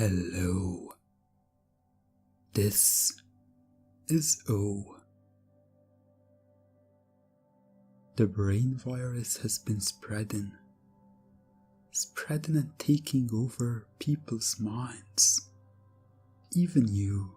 Hello. This is O. The brain virus has been spreading and taking over people's minds. Even you,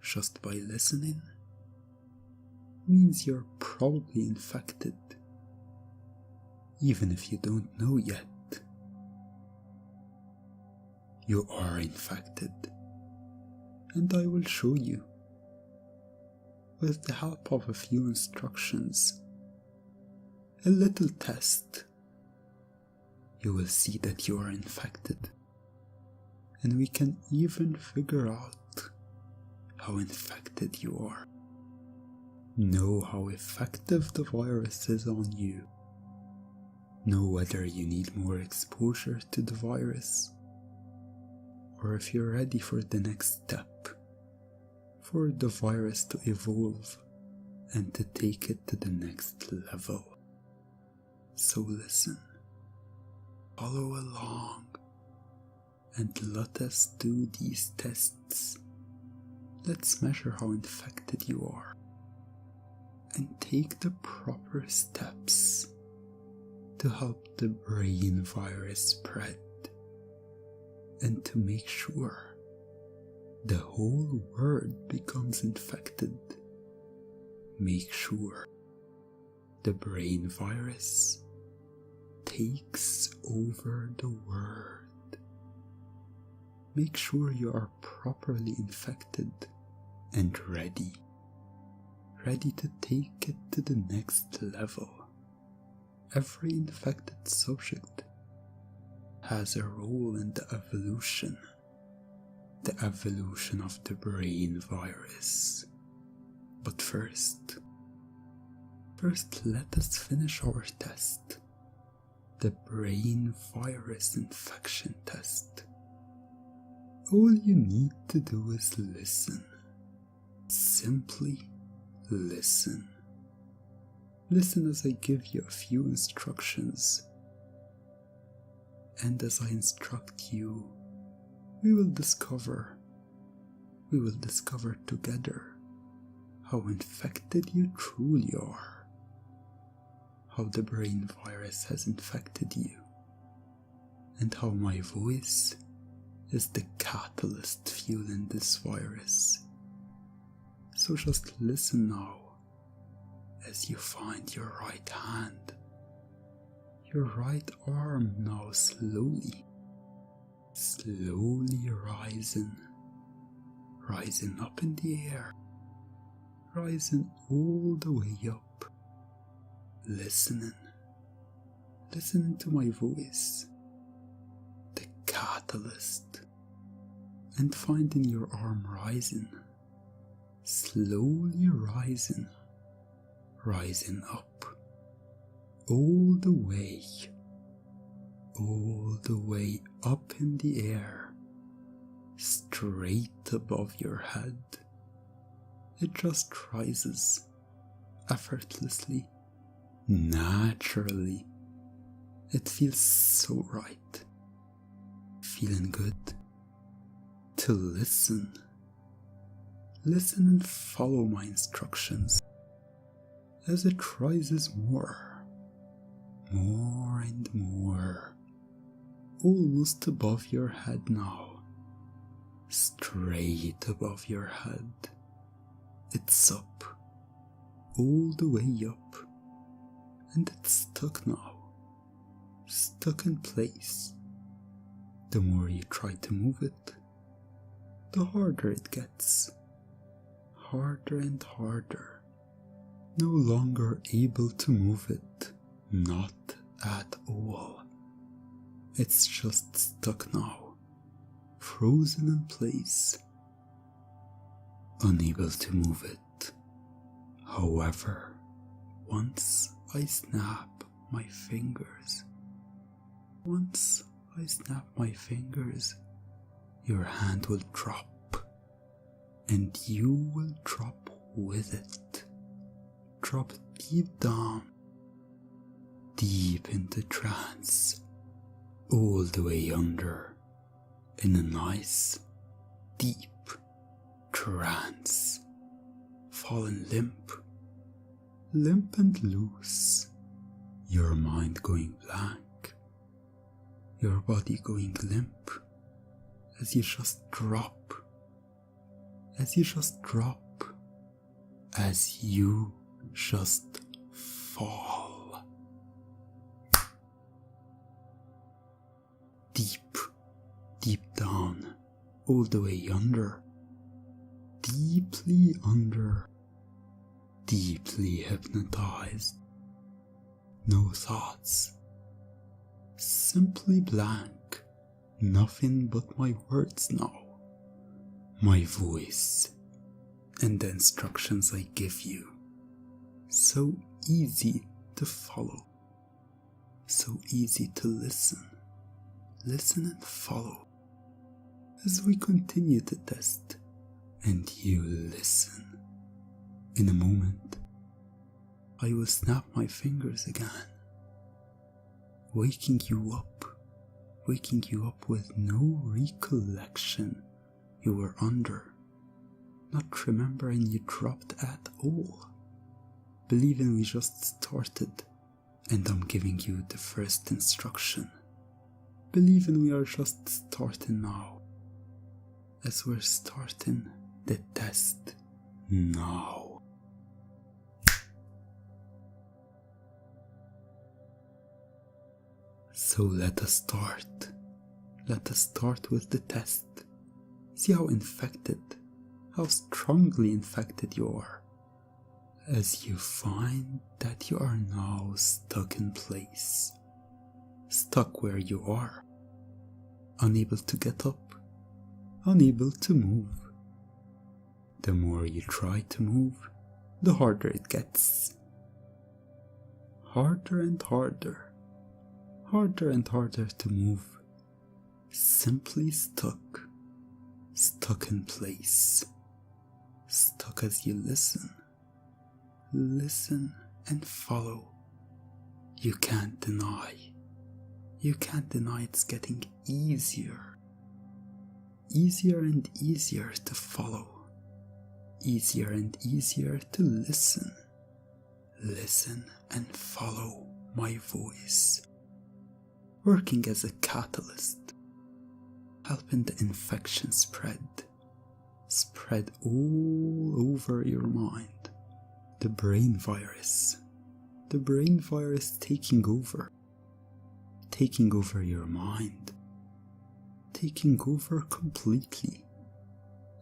just by listening, means you're probably infected, even if you don't know yet. You are infected, and I will show you, with the help of a few instructions, a little test. You will see that you are infected, and we can even figure out how infected you are. Know how effective the virus is on you. Know whether you need more exposure to the virus, or if you're ready for the next step, for the virus to evolve and to take it to the next level. So listen, follow along, and let us do these tests. Let's measure how infected you are, and take the proper steps to help the brain virus spread, and to make sure the whole world becomes infected. Make sure the brain virus takes over the world. Make sure you are properly infected and ready to take it to the next level. Every infected subject has a role in the evolution of the brain virus. But first let us finish our test, the brain virus infection test. All you need to do is listen. Simply listen. Listen as I give you a few instructions. And as I instruct you, we will discover together how infected you truly are, how the brain virus has infected you, and how my voice is the catalyst fueling this virus. So just listen now as you find your right hand, your right arm now slowly rising up in the air, rising all the way up, listening to my voice, the catalyst, and finding your arm rising, slowly rising up, all the way up in the air, straight above your head. It just rises effortlessly, naturally. It feels so right, feeling good to listen and follow my instructions as it rises more and more, almost above your head now, straight above your head. It's up, all the way up, and it's stuck now, stuck in place. The more you try to move it, the harder it gets, harder and harder. No longer able to move it, not at all. It's just stuck now, frozen in place, unable to move it. However, once I snap my fingers, your hand will drop, and you will drop with it. Drop deep down, deep into trance, all the way under, in a nice, deep trance, fallen limp and loose, your mind going blank, your body going limp, as you just drop, as you just fall deep down, all the way under, deeply under, deeply hypnotized. No thoughts, simply blank, nothing but my words now, my voice, and the instructions I give you. So easy to follow, so easy to listen and follow as we continue to test and you listen. In a moment, I will snap my fingers again, waking you up with no recollection you were under, not remembering you dropped at all, believing we just started and I'm giving you the first instruction, believing we are just starting now, as we're starting the test now. So let us start with the test. See how infected, how strongly infected you are, as you find that you are now stuck in place, stuck where you are, unable to get up, unable to move. The more you try to move, the harder it gets. Harder and harder to move. Simply stuck in place, stuck as you listen and follow. You can't deny it's getting easier and easier to follow, easier and easier to listen and follow my voice, working as a catalyst, helping the infection spread all over your mind. The brain virus taking over your mind, taking over completely,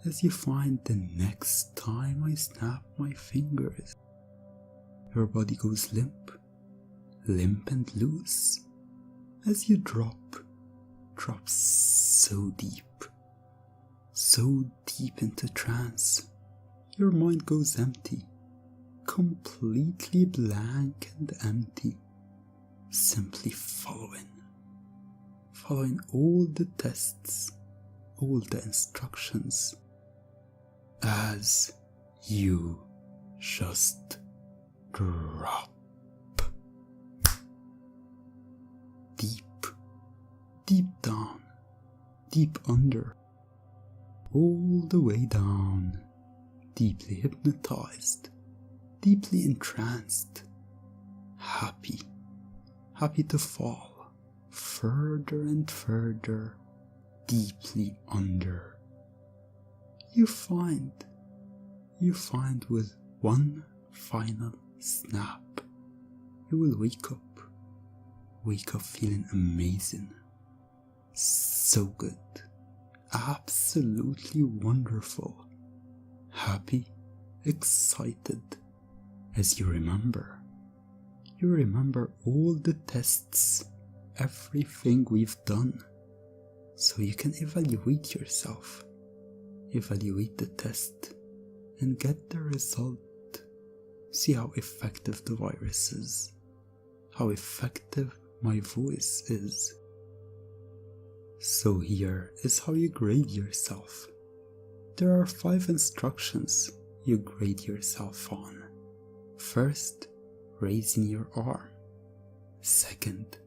as you find the next time I snap my fingers, your body goes limp and loose, as you drop so deep into trance, your mind goes empty, completely blank and empty, simply following all the tests, all the instructions, as you just drop deep down, deep under, all the way down, deeply hypnotized, deeply entranced, happy to fall further and further, deeply under. You find with one final snap, you will wake up feeling amazing, so good, absolutely wonderful, happy, excited, as you remember all the tests, everything we've done, so you can evaluate yourself, evaluate the test, and get the result. See how effective the virus is, how effective my voice is. So here is how you grade yourself. There are 5 instructions you grade yourself on. First, raising your arm. Second,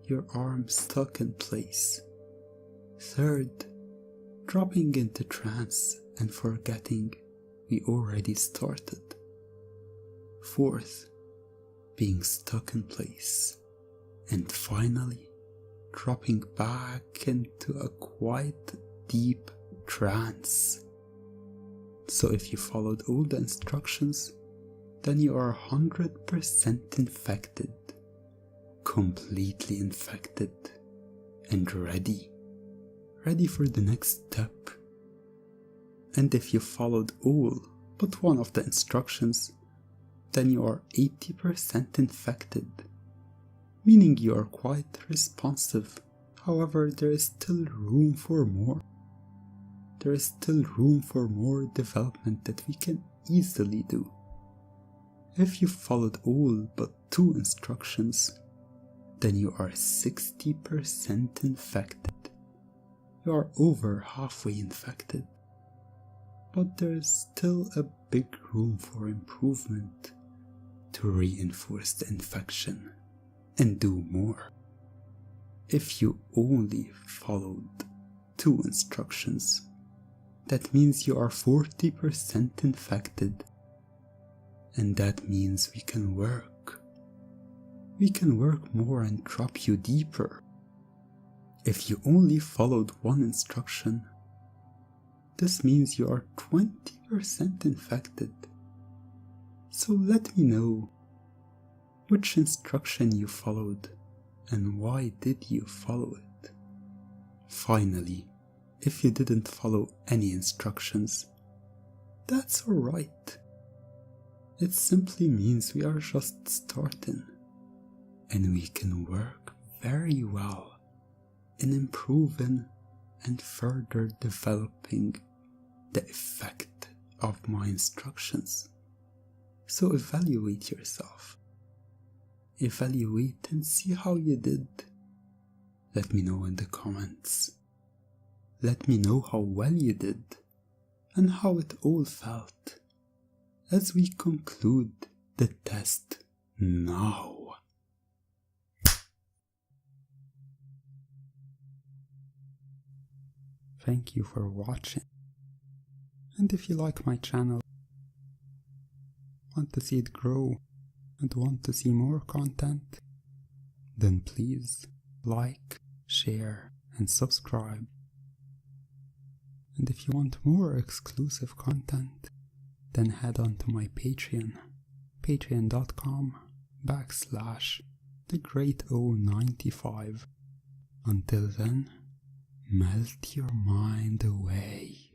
your arm stuck in place. Third, dropping into trance and forgetting we already started. Fourth, being stuck in place. And finally, dropping back into a quite deep trance. So if you followed all the instructions, then you are 100% infected, completely infected, and ready for the next step. And if you followed all but one of the instructions, then you are 80% infected, meaning you are quite responsive. However, there is still room for more. There is still room for more development that we can easily do. If you followed all but 2 instructions, then you are 60% infected. You are over halfway infected. But there is still a big room for improvement to reinforce the infection and do more. If you only followed 2 instructions, that means you are 40% infected. And that means we can work. We can work more and drop you deeper. If you only followed 1 instruction, this means you are 20% infected. So let me know which instruction you followed and why did you follow it. Finally, if you didn't follow any instructions, that's alright. It simply means we are just starting, and we can work very well in improving and further developing the effect of my instructions. So evaluate yourself. Evaluate and see how you did. Let me know in the comments. Let me know how well you did and how it all felt as we conclude the test now. Thank you for watching. And if you like my channel, want to see it grow, and want to see more content, then please like, share, and subscribe. And if you want more exclusive content, then head on to my Patreon, patreon.com/thegreat095. Until then, melt your mind away.